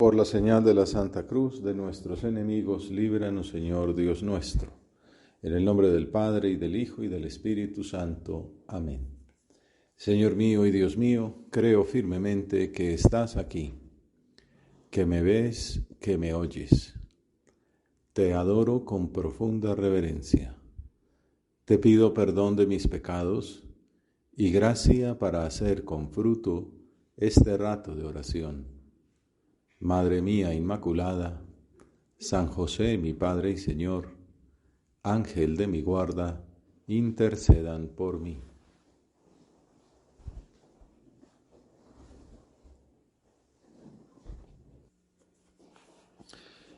Por la señal de la Santa Cruz de nuestros enemigos, líbranos, Señor Dios nuestro. En el nombre del Padre, y del Hijo, y del Espíritu Santo. Amén. Señor mío y Dios mío, creo firmemente que estás aquí, que me ves, que me oyes. Te adoro con profunda reverencia. Te pido perdón de mis pecados y gracia para hacer con fruto este rato de oración. Madre mía Inmaculada, San José, mi Padre y Señor, Ángel de mi guarda, intercedan por mí.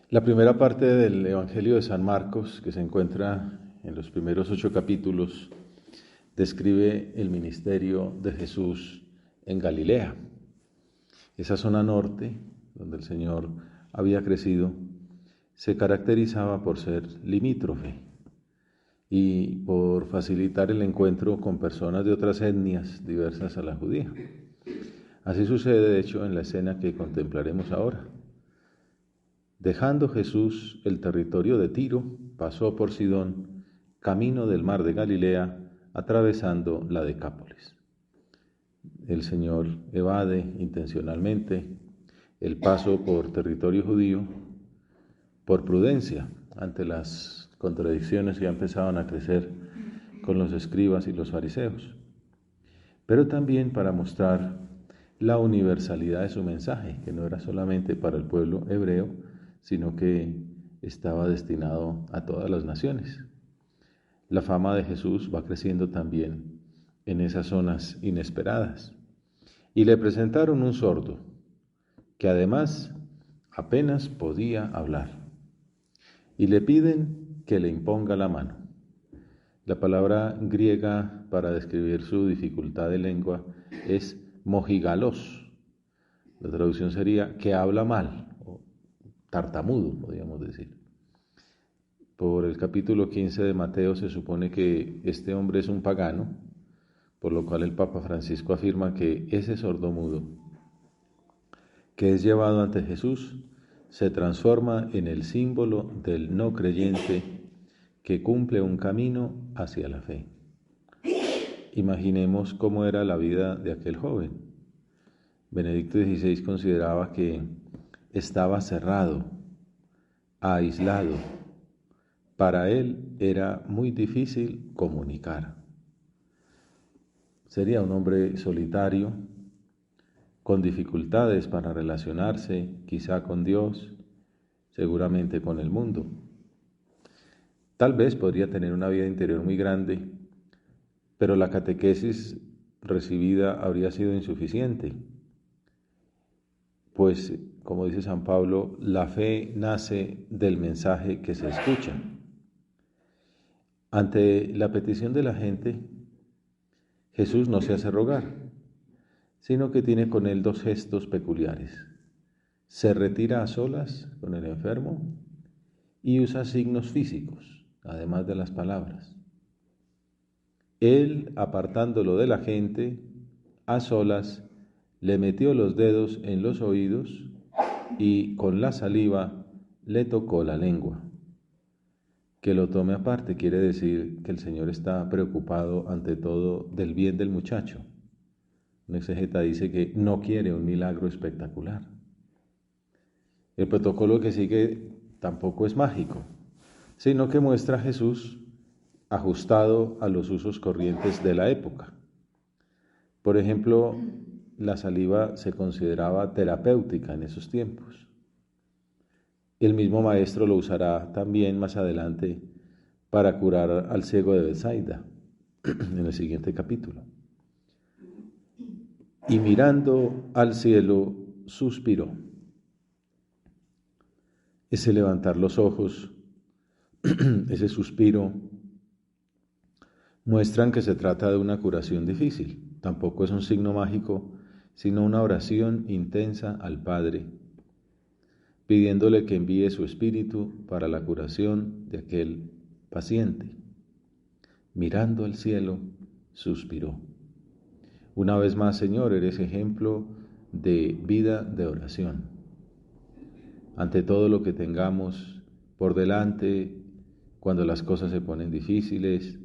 La primera parte del Evangelio de San Marcos, que se encuentra en los primeros 8 capítulos, describe el ministerio de Jesús en Galilea. Esa zona norte, donde el Señor había crecido, se caracterizaba por ser limítrofe y por facilitar el encuentro con personas de otras etnias diversas a la judía. Así sucede, de hecho, en la escena que contemplaremos ahora. Dejando Jesús el territorio de Tiro, pasó por Sidón, camino del mar de Galilea, atravesando la Decápolis. El Señor evade intencionalmente el paso por territorio judío por prudencia ante las contradicciones que ya empezaban a crecer con los escribas y los fariseos, pero también para mostrar la universalidad de su mensaje, que no era solamente para el pueblo hebreo, sino que estaba destinado a todas las naciones. La fama de Jesús va creciendo también en esas zonas inesperadas. Y le presentaron un sordo, que además apenas podía hablar. Y le piden que le imponga la mano. La palabra griega para describir su dificultad de lengua es mojigalos. La traducción sería que habla mal, o tartamudo, podríamos decir. Por el capítulo 15 de Mateo se supone que este hombre es un pagano, por lo cual el Papa Francisco afirma que ese sordomudo, que es llevado ante Jesús, se transforma en el símbolo del no creyente que cumple un camino hacia la fe. Imaginemos cómo era la vida de aquel joven. Benedicto XVI consideraba que estaba cerrado, aislado. Para él era muy difícil comunicar. Sería un hombre solitario, con dificultades para relacionarse, quizá con Dios, seguramente con el mundo. Tal vez podría tener una vida interior muy grande, pero la catequesis recibida habría sido insuficiente. Pues, como dice San Pablo, la fe nace del mensaje que se escucha. Ante la petición de la gente, Jesús no se hace rogar, sino que tiene con él dos gestos peculiares. Se retira a solas con el enfermo y usa signos físicos, además de las palabras. Él, apartándolo de la gente, a solas, le metió los dedos en los oídos y con la saliva le tocó la lengua. Que lo tome aparte quiere decir que el Señor está preocupado ante todo del bien del muchacho. Un exégeta dice que no quiere un milagro espectacular. El protocolo que sigue tampoco es mágico, sino que muestra a Jesús ajustado a los usos corrientes de la época. Por ejemplo, la saliva se consideraba terapéutica en esos tiempos. El mismo maestro lo usará también más adelante para curar al ciego de Betsaida, en el siguiente capítulo. Y mirando al cielo, suspiró. Ese levantar los ojos, ese suspiro, muestran que se trata de una curación difícil. Tampoco es un signo mágico, sino una oración intensa al Padre, pidiéndole que envíe su Espíritu para la curación de aquel paciente. Mirando al cielo, suspiró. Una vez más, Señor, eres ejemplo de vida de oración. ante todo lo que tengamos por delante, cuando las cosas se ponen difíciles,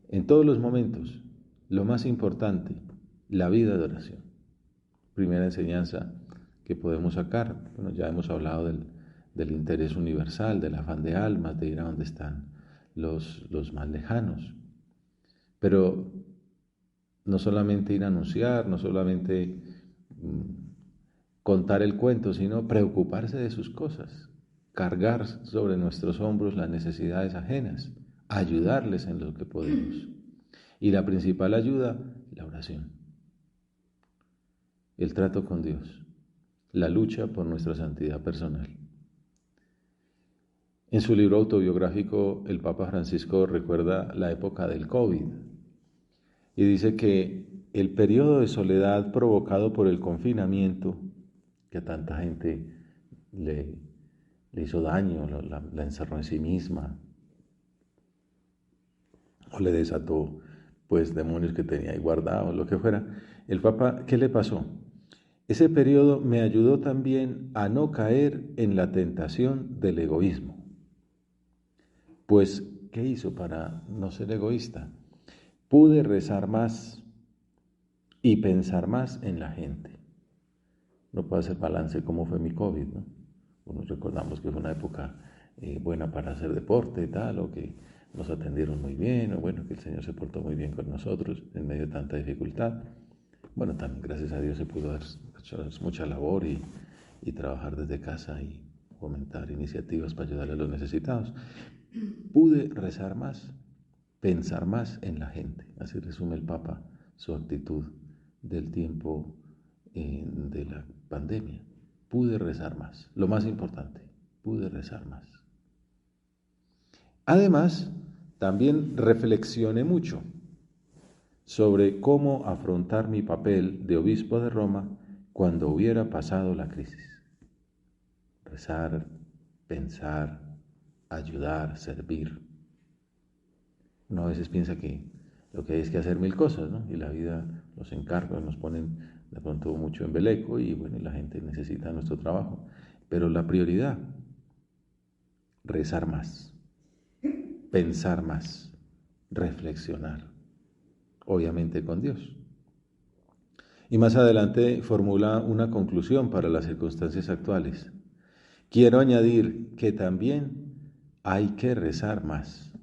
en todos los momentos, lo más importante, la vida de oración. Primera enseñanza que podemos sacar, bueno, ya hemos hablado del interés universal, del afán de almas, de ir a donde están los más lejanos. Pero no solamente ir a anunciar, no solamente contar el cuento, sino preocuparse de sus cosas, cargar sobre nuestros hombros las necesidades ajenas, ayudarles en lo que podemos. Y la principal ayuda, la oración, el trato con Dios, la lucha por nuestra santidad personal. En su libro autobiográfico, el Papa Francisco recuerda la época del COVID y dice que el periodo de soledad provocado por el confinamiento, que a tanta gente le hizo daño, la encerró en sí misma, o le desató pues demonios que tenía ahí guardados, lo que fuera. El Papa, ¿qué le pasó? Ese periodo me ayudó también a no caer en la tentación del egoísmo. Pues, ¿qué hizo para no ser egoísta? Pude rezar más y pensar más en la gente. No puedo hacer balance cómo fue mi COVID, ¿no? Nos recordamos que fue una época buena para hacer deporte y tal, o que nos atendieron muy bien, o bueno, que el Señor se portó muy bien con nosotros en medio de tanta dificultad. Bueno, también gracias a Dios se pudo hacer mucha labor y trabajar desde casa y fomentar iniciativas para ayudar a los necesitados. Pude rezar más, pensar más en la gente. Así resume el Papa su actitud del tiempo de la pandemia. Pude rezar más. Lo más importante, pude rezar más. Además, también reflexioné mucho sobre cómo afrontar mi papel de obispo de Roma cuando hubiera pasado la crisis. Rezar, pensar, ayudar, servir. Uno a veces piensa que lo que hay es que hacer mil cosas, ¿no? Y la vida, los encargos nos ponen de pronto mucho embeleco y bueno, la gente necesita nuestro trabajo. Pero la prioridad, rezar más, pensar más, reflexionar, obviamente con Dios. Y más adelante formula una conclusión para las circunstancias actuales. Quiero añadir que también hay que rezar más.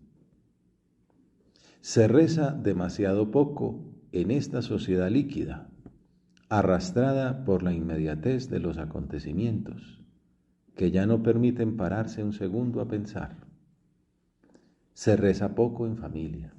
Se reza demasiado poco en esta sociedad líquida, arrastrada por la inmediatez de los acontecimientos, que ya no permiten pararse un segundo a pensar. Se reza poco en familia.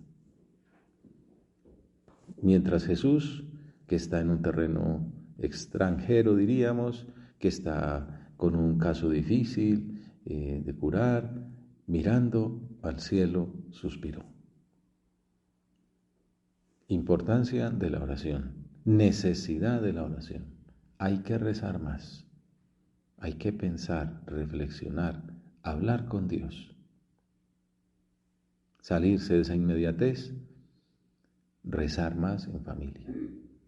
Mientras Jesús, que está en un terreno extranjero, diríamos, que está con un caso difícil de curar, mirando al cielo, suspiró. Importancia de la oración, necesidad de la oración. Hay que rezar más, hay que pensar, reflexionar, hablar con Dios, salirse de esa inmediatez, rezar más en familia.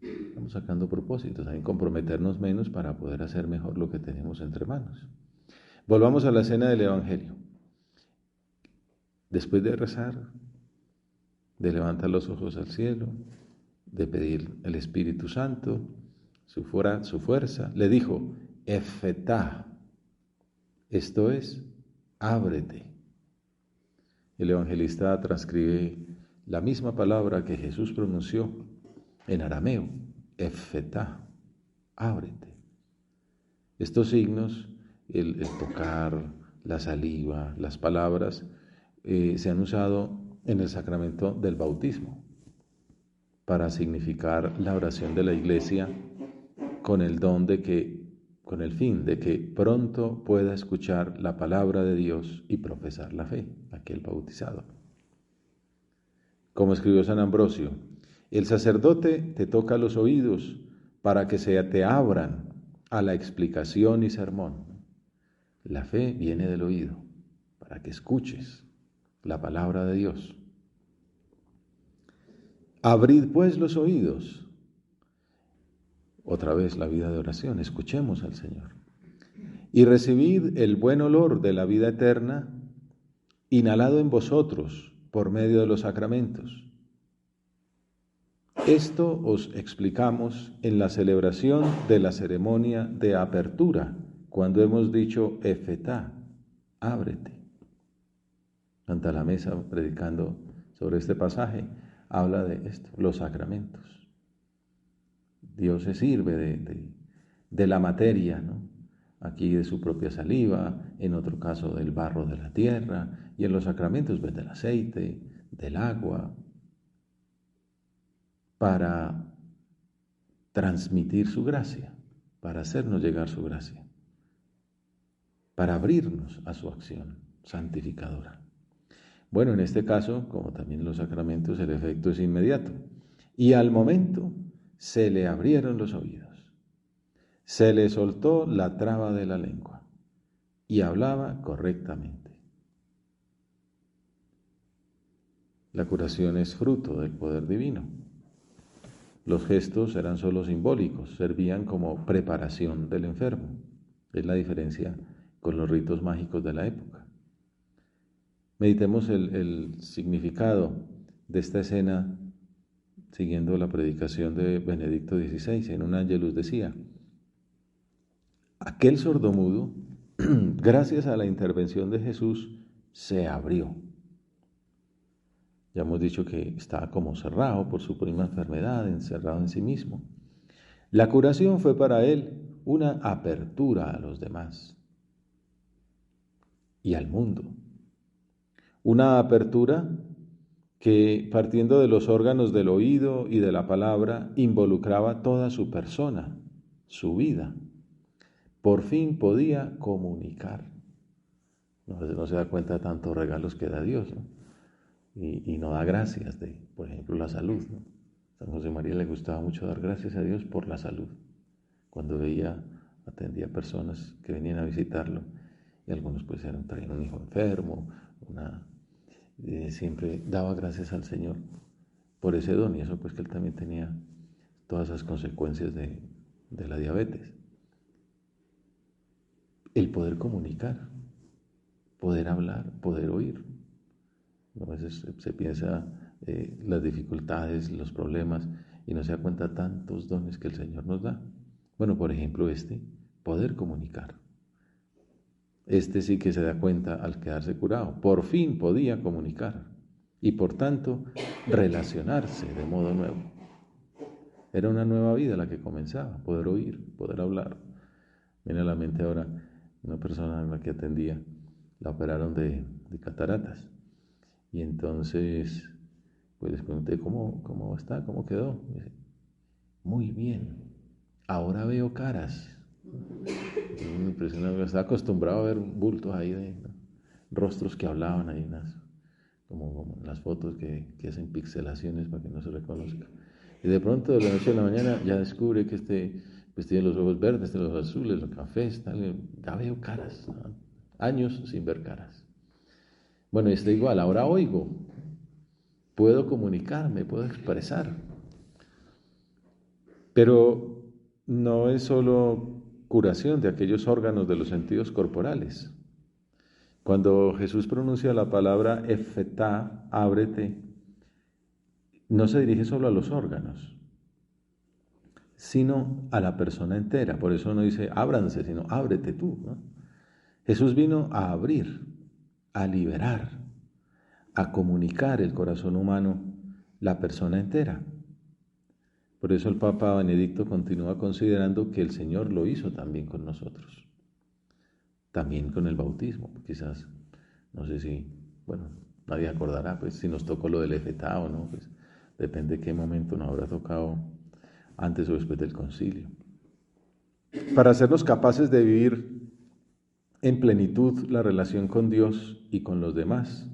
Estamos sacando propósitos, también comprometernos menos para poder hacer mejor lo que tenemos entre manos. Volvamos a la escena del Evangelio. Después de rezar, de levantar los ojos al cielo, de pedir el Espíritu Santo, su fuerza, le dijo, Efetá, esto es, ábrete. El evangelista transcribe la misma palabra que Jesús pronunció en arameo, Efetá, ábrete. Estos signos, el tocar, la saliva, las palabras, se han usado en el sacramento del bautismo para significar la oración de la Iglesia con el fin de que pronto pueda escuchar la palabra de Dios y profesar la fe, aquel bautizado. Como escribió San Ambrosio, el sacerdote te toca los oídos para que se te abran a la explicación y sermón. La fe viene del oído, para que escuches la palabra de Dios. Abrid pues los oídos. Otra vez la vida de oración, escuchemos al Señor. y recibid el buen olor de la vida eterna, inhalado en vosotros por medio de los sacramentos. Esto os explicamos en la celebración de la ceremonia de apertura, cuando hemos dicho Efetá, ábrete. Santa la Mesa, predicando sobre este pasaje, habla de esto, los sacramentos. Dios se sirve de la materia, ¿no? Aquí de su propia saliva, en otro caso del barro de la tierra, y en los sacramentos pues, del aceite, del agua, para transmitir su gracia, para hacernos llegar su gracia, para abrirnos a su acción santificadora. Bueno, en este caso, como también en los sacramentos, el efecto es inmediato. Y al momento se le abrieron los oídos, se le soltó la traba de la lengua y hablaba correctamente. La curación es fruto del poder divino. Los gestos eran solo simbólicos, servían como preparación del enfermo. Es la diferencia con los ritos mágicos de la época. Meditemos el significado de esta escena siguiendo la predicación de Benedicto XVI. En un Ángelus decía: aquel sordomudo, gracias a la intervención de Jesús, se abrió. Ya hemos dicho que estaba como cerrado por su prima enfermedad, encerrado en sí mismo. La curación fue para él una apertura a los demás y al mundo. Una apertura que, partiendo de los órganos del oído y de la palabra, involucraba toda su persona, su vida. Por fin podía comunicar. No se da cuenta de tantos regalos que da Dios, ¿no? Y no da gracias de, por ejemplo, la salud, ¿no? San José María le gustaba mucho dar gracias a Dios por la salud. Cuando atendía personas que venían a visitarlo, y algunos pues traían un hijo enfermo, siempre daba gracias al Señor por ese don, y eso pues que él también tenía todas esas consecuencias de la diabetes. El poder comunicar, poder hablar, poder oír. A veces se piensa las dificultades, los problemas, y no se da cuenta tantos dones que el Señor nos da. Bueno, por ejemplo, poder comunicar. Sí que se da cuenta al quedarse curado. Por fin podía comunicar y por tanto relacionarse de modo nuevo. Era una nueva vida la que comenzaba, poder oír, poder hablar. Viene a la mente ahora una persona en la que atendía, la operaron de cataratas. Y entonces, pues les pregunté, ¿cómo está? ¿Cómo quedó? Me dice, muy bien, ahora veo caras. Me impresionaba, estaba acostumbrado a ver bultos ahí ¿no? Rostros que hablaban ahí, como las fotos que hacen pixelaciones para que no se reconozca. Y de pronto, de la noche a la mañana, ya descubre que pues tiene los ojos verdes, tiene los ojos azules, los cafés, ya veo caras, ¿no? Años sin ver caras. Bueno, igual, ahora oigo, puedo comunicarme, puedo expresar. Pero no es solo curación de aquellos órganos de los sentidos corporales. Cuando Jesús pronuncia la palabra Efetá, ábrete, no se dirige solo a los órganos, sino a la persona entera. Por eso no dice ábranse, sino ábrete tú, ¿no? Jesús vino a abrir, a liberar, a comunicar el corazón humano, la persona entera. Por eso el Papa Benedicto continúa considerando que el Señor lo hizo también con nosotros, también con el bautismo. Quizás, no sé si, nadie acordará, pues si nos tocó lo del Efetá o no, pues depende de qué momento nos habrá tocado, antes o después del concilio. Para hacernos capaces de vivir en plenitud la relación con Dios y con los demás.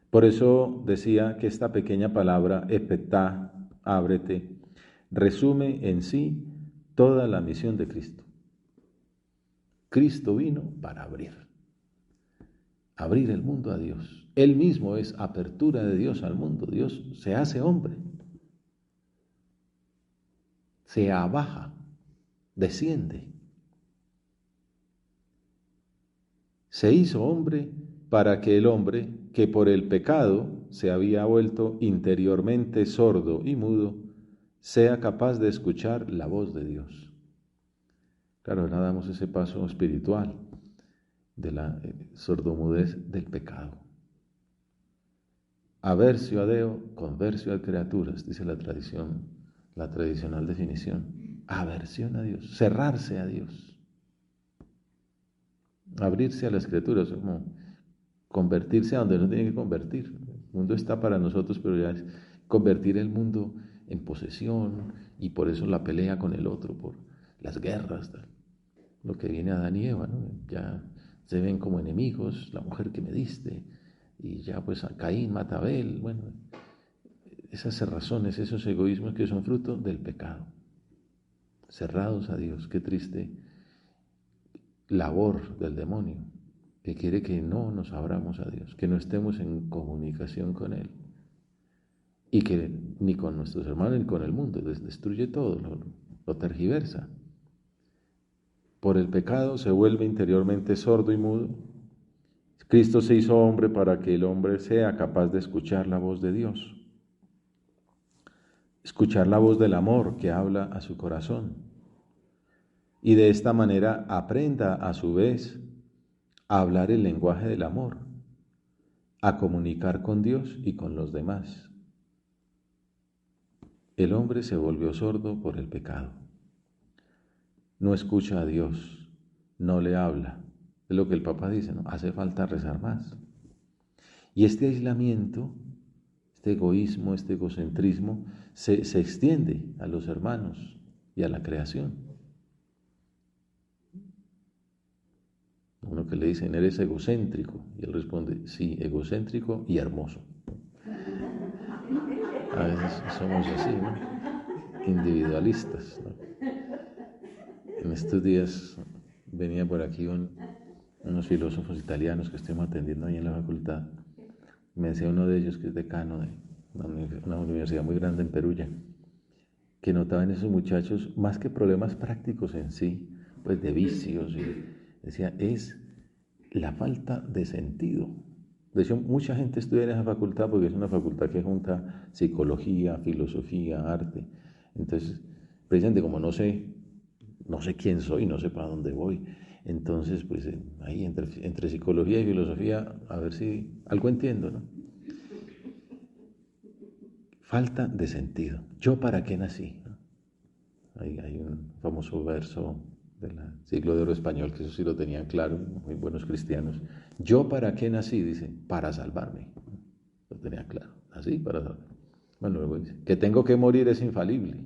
Por eso decía que esta pequeña palabra, Efetá, ábrete, resume en sí toda la misión de Cristo. Cristo vino para abrir el mundo a Dios. Él mismo es apertura de Dios al mundo. Dios se hace hombre, se abaja, desciende. Se hizo hombre para que el hombre, que por el pecado se había vuelto interiormente sordo y mudo, sea capaz de escuchar la voz de Dios. Claro, ahora damos ese paso espiritual de la sordomudez del pecado. Aversio a Deo, conversio a criaturas, dice la tradición, la tradicional definición. Aversión a Dios, cerrarse a Dios. Abrirse a las criaturas, como convertirse a donde no tiene que convertir. El mundo está para nosotros, pero ya es convertir el mundo en posesión, y por eso la pelea con el otro, por las guerras, tal. Lo que viene a Adán y Eva, ¿no? Ya se ven como enemigos, la mujer que me diste, y ya pues a Caín mata a Abel. Bueno, esas cerrazones, esos egoísmos que son fruto del pecado. Cerrados a Dios, qué triste labor del demonio, que quiere que no nos abramos a Dios, que no estemos en comunicación con Él, y que ni con nuestros hermanos ni con el mundo, destruye todo, lo tergiversa. Por el pecado se vuelve interiormente sordo y mudo. Cristo se hizo hombre para que el hombre sea capaz de escuchar la voz de Dios, escuchar la voz del amor que habla a su corazón, y de esta manera aprenda a su vez a hablar el lenguaje del amor, a comunicar con Dios y con los demás. El hombre se volvió sordo por el pecado. No escucha a Dios, no le habla. Es lo que el Papa dice, ¿no? Hace falta rezar más. Y este aislamiento, este egoísmo, este egocentrismo, se extiende a los hermanos y a la creación. Uno que le dicen, eres egocéntrico, y él responde, sí, egocéntrico y hermoso. A veces somos así, ¿no? Individualistas, ¿no? En estos días venía por aquí unos filósofos italianos que estuvimos atendiendo ahí en la facultad. Me decía uno de ellos, que es decano de una universidad muy grande en Perugia, que notaba en esos muchachos, más que problemas prácticos en sí, pues de vicios, y decía, es la falta de sentido. De hecho, mucha gente estudia en esa facultad porque es una facultad que junta psicología, filosofía, arte. Entonces, precisamente como no sé quién soy, no sé para dónde voy, entonces, pues ahí entre psicología y filosofía, a ver si algo entiendo, ¿no? Falta de sentido. ¿Yo para qué nací? Hay un famoso verso del siglo de oro español, que eso sí lo tenían claro, muy buenos cristianos. ¿Yo para qué nací? Dice, para salvarme. Lo tenía claro, nací para salvarme. Bueno, luego dice, que tengo que morir es infalible.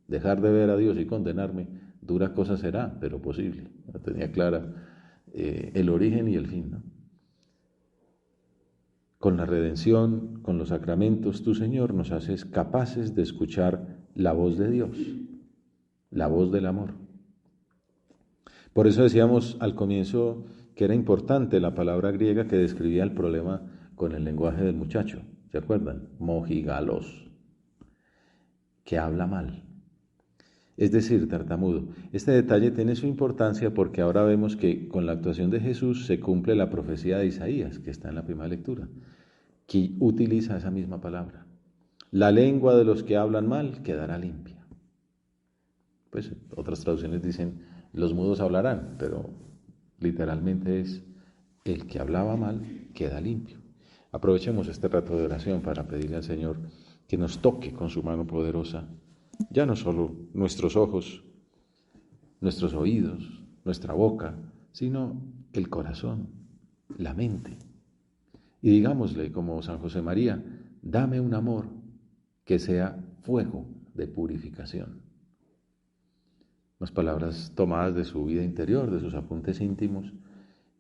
Dejar de ver a Dios y condenarme, dura cosa será, pero posible. Lo tenía clara el origen y el fin, ¿no? Con la redención, con los sacramentos, tú, Señor, nos haces capaces de escuchar la voz de Dios, la voz del amor. Por eso decíamos al comienzo que era importante la palabra griega que describía el problema con el lenguaje del muchacho. ¿Se acuerdan? Mojigalos, que habla mal, es decir, tartamudo. Este detalle tiene su importancia porque ahora vemos que con la actuación de Jesús se cumple la profecía de Isaías, que está en la primera lectura, que utiliza esa misma palabra. La lengua de los que hablan mal quedará limpia. Pues otras traducciones dicen, los mudos hablarán, pero literalmente es, el que hablaba mal queda limpio. Aprovechemos este rato de oración para pedirle al Señor que nos toque con su mano poderosa, ya no solo nuestros ojos, nuestros oídos, nuestra boca, sino el corazón, la mente. Y digámosle como San José María, dame un amor que sea fuego de purificación. Unas palabras tomadas de su vida interior, de sus apuntes íntimos,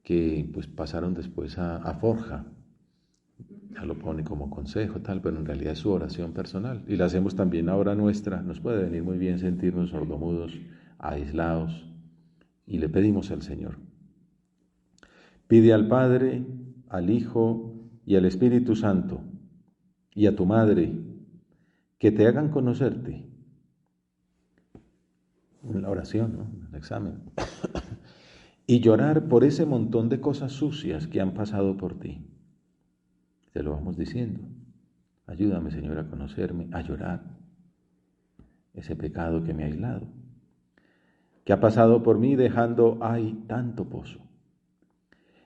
que pues pasaron después a Forja. Ya lo pone como consejo, tal, pero en realidad es su oración personal. Y la hacemos también ahora nuestra. Nos puede venir muy bien sentirnos sordomudos, aislados, y le pedimos al Señor. Pide al Padre, al Hijo y al Espíritu Santo, y a tu Madre, que te hagan conocerte. En la oración, ¿no? En el examen. y llorar por ese montón de cosas sucias que han pasado por ti. Te lo vamos diciendo. Ayúdame, Señor, a conocerme, a llorar ese pecado que me ha aislado, que ha pasado por mí dejando, tanto pozo.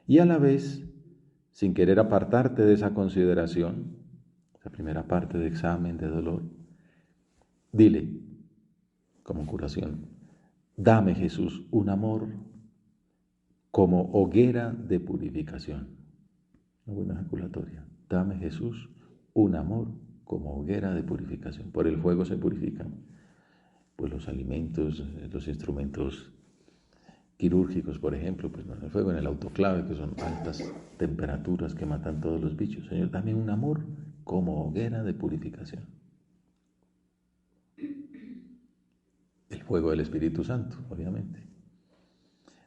Y a la vez, sin querer apartarte de esa consideración, esa primera parte de examen, de dolor, dile, como curación, dame, Jesús, un amor como hoguera de purificación. Una buena ejaculatoria. Dame, Jesús, un amor como hoguera de purificación. Por el fuego se purifican pues los alimentos, los instrumentos quirúrgicos, por ejemplo, pues no en el fuego, en el autoclave, que son altas temperaturas que matan todos los bichos. Señor, dame un amor como hoguera de purificación. El fuego del Espíritu Santo, obviamente.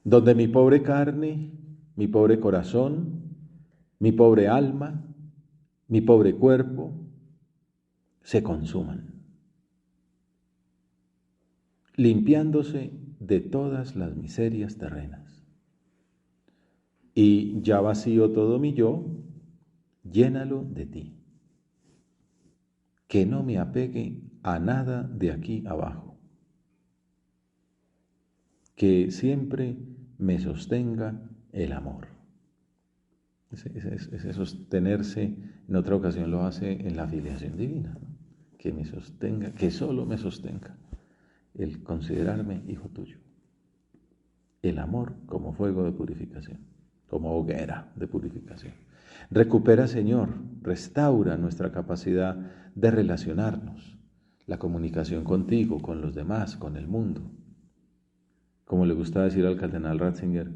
Donde mi pobre carne, mi pobre corazón, mi pobre alma, mi pobre cuerpo se consuman, limpiándose de todas las miserias terrenas. Y ya vacío todo mi yo, llénalo de ti. Que no me apegue a nada de aquí abajo. Que siempre me sostenga el amor. Ese sostenerse, en otra ocasión lo hace en la filiación divina, ¿no? Que me sostenga, que solo me sostenga el considerarme hijo tuyo. El amor como fuego de purificación, como hoguera de purificación. Recupera, Señor, restaura nuestra capacidad de relacionarnos, la comunicación contigo, con los demás, con el mundo. Como le gusta decir al cardenal Ratzinger,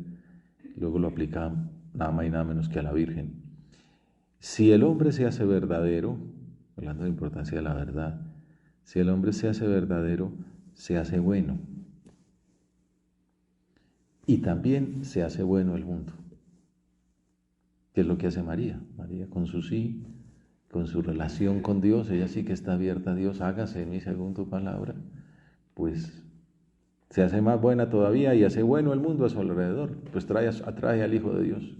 luego lo aplica nada más y nada menos que a la Virgen. Si el hombre se hace verdadero, hablando de la importancia de la verdad, si el hombre se hace verdadero, se hace bueno. Y también se hace bueno el mundo. ¿Qué es lo que hace María? María con su sí, con su relación con Dios, ella sí que está abierta a Dios, hágase en mí según tu palabra, pues se hace más buena todavía y hace bueno el mundo a su alrededor, pues atrae al Hijo de Dios.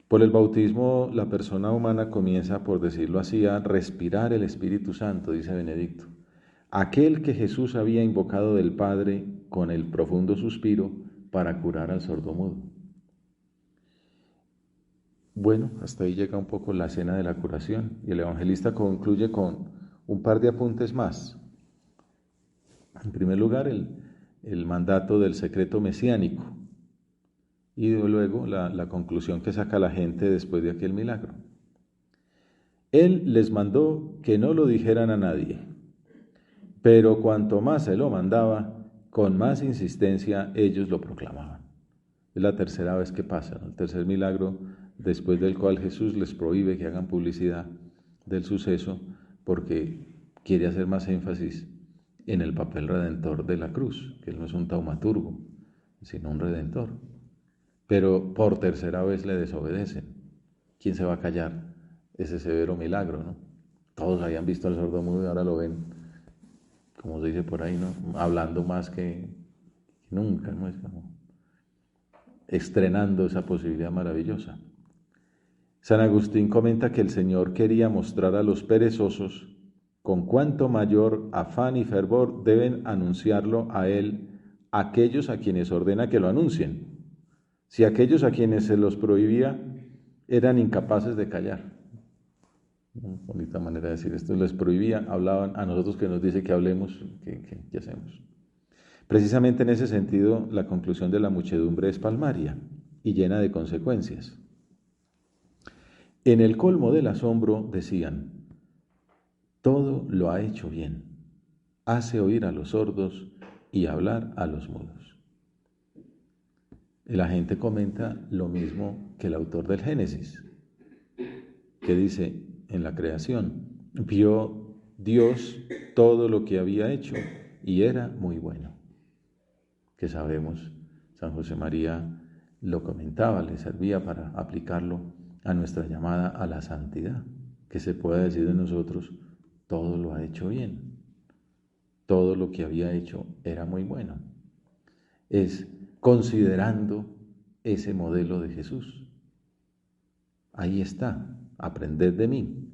Por el bautismo, la persona humana comienza, por decirlo así, a respirar el Espíritu Santo, dice Benedicto. Aquel que Jesús había invocado del Padre con el profundo suspiro para curar al sordomudo. Bueno, hasta ahí llega un poco la escena de la curación y el evangelista concluye con un par de apuntes más. En primer lugar, el mandato del secreto mesiánico y luego la conclusión que saca la gente después de aquel milagro. Él les mandó que no lo dijeran a nadie, pero cuanto más se lo mandaba, con más insistencia ellos lo proclamaban. Es la tercera vez que pasa, ¿no? El tercer milagro, después del cual Jesús les prohíbe que hagan publicidad del suceso porque quiere hacer más énfasis en el papel redentor de la cruz, que él no es un taumaturgo, sino un redentor. Pero por tercera vez le desobedecen. ¿Quién se va a callar ese severo milagro, no? Todos habían visto al sordomudo y ahora lo ven, como se dice por ahí, ¿no? Hablando más que nunca, ¿no? Es como estrenando esa posibilidad maravillosa. San Agustín comenta que el Señor quería mostrar a los perezosos con cuánto mayor afán y fervor deben anunciarlo a Él aquellos a quienes ordena que lo anuncien. Si aquellos a quienes se los prohibía eran incapaces de callar. Una bonita manera de decir esto, les prohibía, hablaban a nosotros que nos dice que hablemos, ¿qué hacemos? Precisamente en ese sentido, la conclusión de la muchedumbre es palmaria y llena de consecuencias. En el colmo del asombro decían, todo lo ha hecho bien, hace oír a los sordos y hablar a los mudos. La gente comenta lo mismo que el autor del Génesis, que dice en la creación, vio Dios todo lo que había hecho y era muy bueno. Que sabemos, San José María lo comentaba, le servía para aplicarlo a nuestra llamada a la santidad, que se pueda decir de nosotros, todo lo ha hecho bien, todo lo que había hecho era muy bueno. Es considerando ese modelo de Jesús. Ahí está, aprended de mí.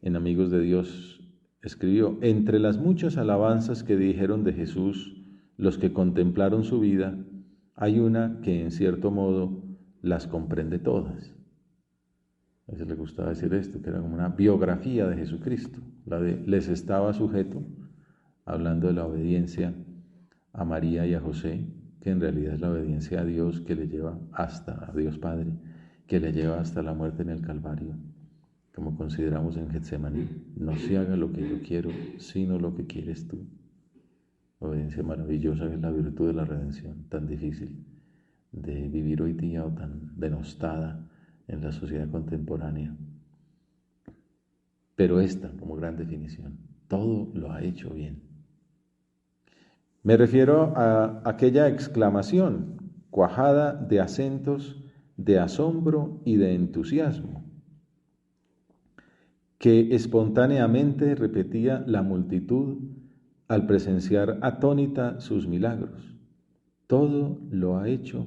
En Amigos de Dios escribió: entre las muchas alabanzas que dijeron de Jesús los que contemplaron su vida, hay una que en cierto modo las comprende todas. A veces le gustaba decir esto, que era como una biografía de Jesucristo, la de les estaba sujeto, hablando de la obediencia a María y a José, que en realidad es la obediencia a Dios que le lleva a Dios Padre, que le lleva hasta la muerte en el Calvario, como consideramos en Getsemaní. No se haga lo que yo quiero, sino lo que quieres tú. Obediencia maravillosa, que es la virtud de la redención, tan difícil de vivir hoy día o tan denostada en la sociedad contemporánea. Pero esta, como gran definición, todo lo ha hecho bien. Me refiero a aquella exclamación cuajada de acentos de asombro y de entusiasmo, que espontáneamente repetía la multitud al presenciar atónita sus milagros. Todo lo ha hecho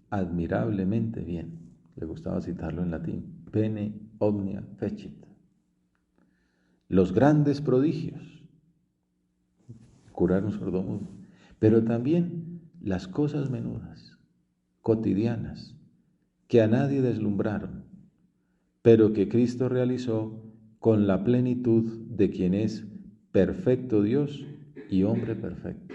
admirablemente bien. Le gustaba citarlo en latín: pene omnia fecit. Los grandes prodigios, curar un sordomudo, pero también las cosas menudas, cotidianas, que a nadie deslumbraron, pero que Cristo realizó con la plenitud de quien es perfecto Dios y hombre perfecto.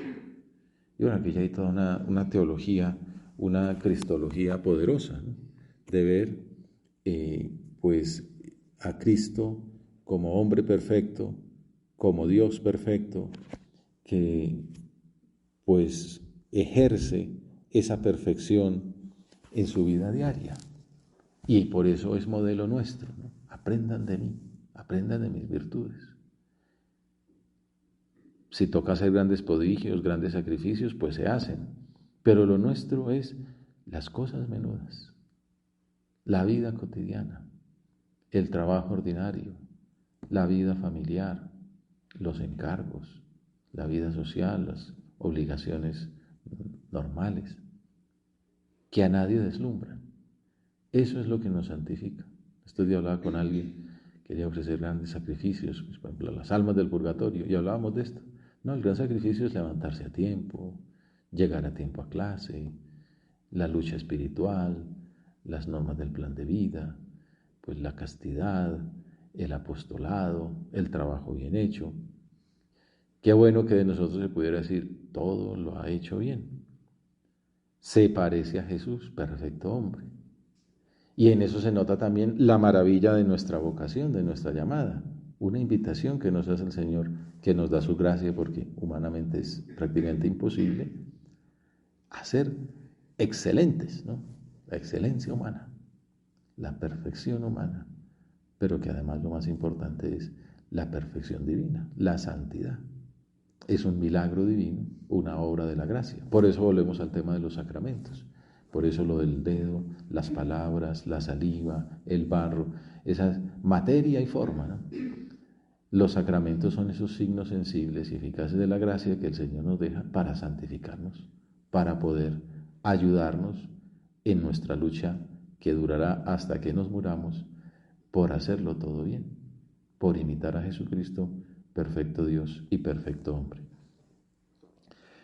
Y bueno, aquí ya hay toda una teología, una cristología poderosa, ¿no? De ver pues a Cristo como hombre perfecto, como Dios perfecto, que pues ejerce esa perfección en su vida diaria. Y por eso es modelo nuestro, ¿no? Aprendan de mí, aprendan de mis virtudes. Si toca hacer grandes prodigios, grandes sacrificios, pues se hacen. Pero lo nuestro es las cosas menudas, la vida cotidiana, el trabajo ordinario, la vida familiar, los encargos, la vida social, las obligaciones normales, que a nadie deslumbran. Eso es lo que nos santifica. Estos días hablaba con alguien que quería ofrecer grandes sacrificios, pues, por ejemplo, las almas del purgatorio, y hablábamos de esto. No, el gran sacrificio es levantarse a tiempo, llegar a tiempo a clase, la lucha espiritual, las normas del plan de vida, pues la castidad, el apostolado, el trabajo bien hecho. Qué bueno que de nosotros se pudiera decir: todo lo ha hecho bien. Se parece a Jesús, perfecto hombre. Y en eso se nota también la maravilla de nuestra vocación, de nuestra llamada. Una invitación que nos hace el Señor, que nos da su gracia, porque humanamente es prácticamente imposible, a ser excelentes, ¿no? La excelencia humana, la perfección humana, pero que además lo más importante es la perfección divina, la santidad. Es un milagro divino, una obra de la gracia. Por eso volvemos al tema de los sacramentos. Por eso lo del dedo, las palabras, la saliva, el barro, esa materia y forma, ¿no? Los sacramentos son esos signos sensibles y eficaces de la gracia que el Señor nos deja para santificarnos, para poder ayudarnos en nuestra lucha que durará hasta que nos muramos, por hacerlo todo bien, por imitar a Jesucristo, perfecto Dios y perfecto hombre.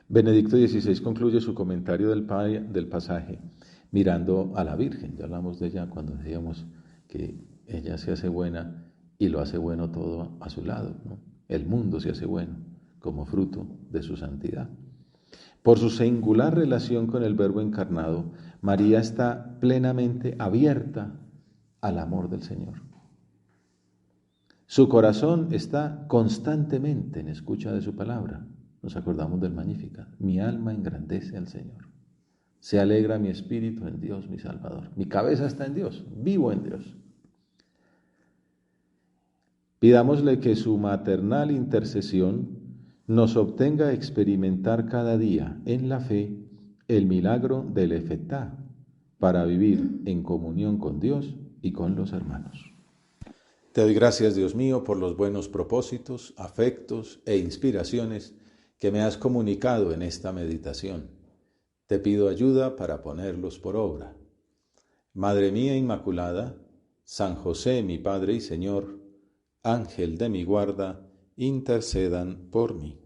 Benedicto XVI concluye su comentario del pasaje mirando a la Virgen. Ya hablamos de ella cuando decíamos que ella se hace buena y lo hace bueno todo a su lado, ¿no? El mundo se hace bueno como fruto de su santidad. Por su singular relación con el Verbo encarnado, María está plenamente abierta al amor del Señor. Su corazón está constantemente en escucha de su palabra. Nos acordamos del Magnificat. Mi alma engrandece al Señor. Se alegra mi espíritu en Dios, mi Salvador. Mi cabeza está en Dios, vivo en Dios. Pidámosle que su maternal intercesión nos obtenga experimentar cada día en la fe el milagro del Efetá, para vivir en comunión con Dios y con los hermanos. Te doy gracias, Dios mío, por los buenos propósitos, afectos e inspiraciones que me has comunicado en esta meditación. te pido ayuda para ponerlos por obra. Madre mía Inmaculada, San José, mi Padre y Señor, Ángel de mi guarda, intercedan por mí.